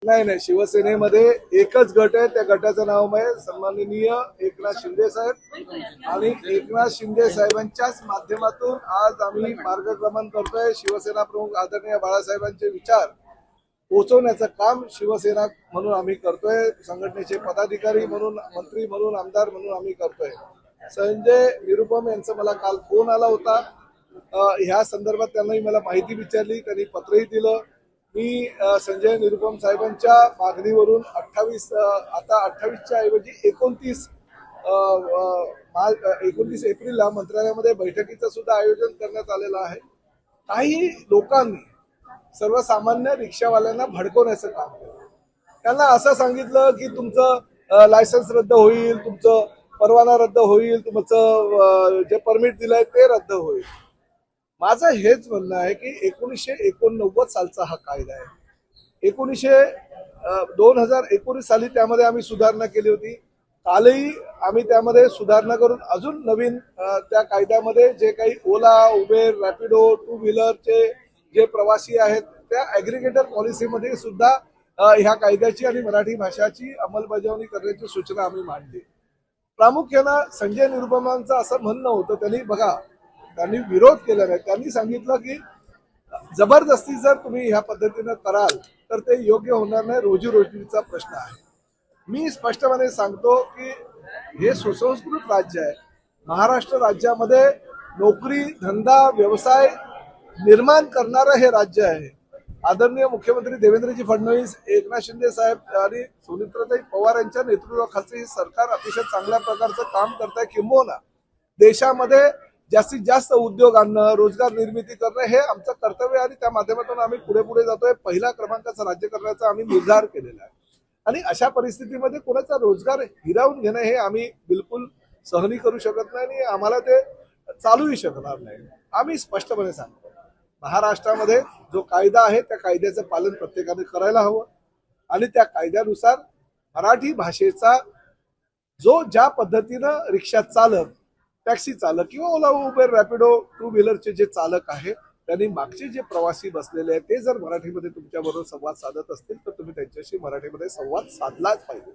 नाही नाही, शिवसेनेमध्ये एकच गट आहे. त्या गटाचं नाव आहे सन्माननीय एकनाथ शिंदे साहेब. आणि एकनाथ शिंदे साहेबांच्याच माध्यमातून आज आम्ही मार्गक्रमण करतोय. शिवसेना प्रमुख आदरणीय बाळासाहेबांचे विचार पोहोचवण्याचं काम शिवसेना म्हणून आम्ही करतोय. संघटनेचे पदाधिकारी म्हणून, मंत्री म्हणून, आमदार म्हणून आम्ही करतोय. संजय निरुपम यांचा मला काल फोन आला होता. ह्या संदर्भात त्यांनाही मला माहिती विचारली, त्यांनी पत्रही दिलं. मी संजय निरुपम साहेबांच्या मागणीवरून 28 आता 28च्या ऐवजी 29 एप्रिलला मंत्रालयामध्ये बैठकीचं सुद्धा आयोजन करण्यात आलेलं आहे. काही लोकांनी सर्वसामान्य रिक्षावाल्यांना भडकवण्याचं काम केलं. त्यांना असं सांगितलं की तुमचं लायसन्स रद्द होईल, तुमचं परवाना रद्द होईल, तुमचं जे परमिट दिलंय ते रद्द होईल. माझं हेच म्हणणं आहे की 1989 सालचा हा कायदा आहे. 2019 साली त्यामध्ये आम्ही सुधारणा केली होती. कालही आम्ही त्यामध्ये सुधारणा करून अजून नवीन त्या कायद्यामध्ये जे काही ओला, उबेर, रॅपिडो, टू व्हीलरचे जे प्रवासी आहेत त्या ॲग्रिगेटर पॉलिसीमध्ये सुद्धा ह्या कायद्याची आणि मराठी भाषाची अंमलबजावणी करण्याची सूचना आम्ही मांडली. प्रामुख्यानं संजय निरुपमांचं असं म्हणणं होतं, त्यांनी विरोध केला नाही. त्यांनी सांगितलं की जबरदस्ती जर तुम्ही ह्या पद्धतीनं कराल तर ते योग्य होणार नाही, रोजीरोटीचा प्रश्न आहे. मी स्पष्टपणे सांगतो की हे सुसंस्कृत राज्य आहे. महाराष्ट्र राज्यामध्ये नोकरी, धंदा, व्यवसाय निर्माण करणारं हे राज्य आहे. आदरणीय मुख्यमंत्री देवेंद्रजी फडणवीस, एकनाथ शिंदे साहेब आणि सुनीत्राताई पवार यांच्या नेतृत्वाखालचं हे सरकार अतिशय चांगल्या प्रकारचं काम करत आहे. किंबहुना देशामध्ये जास्तीत जास्त उद्योग आणणं, रोजगार निर्मिती करणं हे आमचं कर्तव्य आहे आणि त्या माध्यमातून आम्ही पुढे जातोय. पहिल्या क्रमांकाचं राज्य करण्याचा आम्ही निर्धार केलेला आहे. आणि अशा परिस्थितीमध्ये कोणाचा रोजगार हिरावून घेणं हे आम्ही बिलकुल सहनी करू शकत नाही आणि आम्हाला ते चालूही शकणार नाही. आम्ही स्पष्टपणे सांगतो, महाराष्ट्रामध्ये जो कायदा आहे त्या कायद्याचं पालन प्रत्येकाने करायला हवं आणि त्या कायद्यानुसार मराठी भाषेचा जो ज्या पद्धतीनं रिक्षा चालक, टॅक्सी चालक किंवा ओला, उबेर, रॅपिडो, टू व्हीलरचे जे चालक आहे त्यांनी मागचे जे प्रवासी बसलेले आहेत ते जर मराठीमध्ये तुमच्याबरोबर संवाद साधत असतील तर तुम्ही त्यांच्याशी मराठीमध्ये संवाद साधलाच पाहिजे.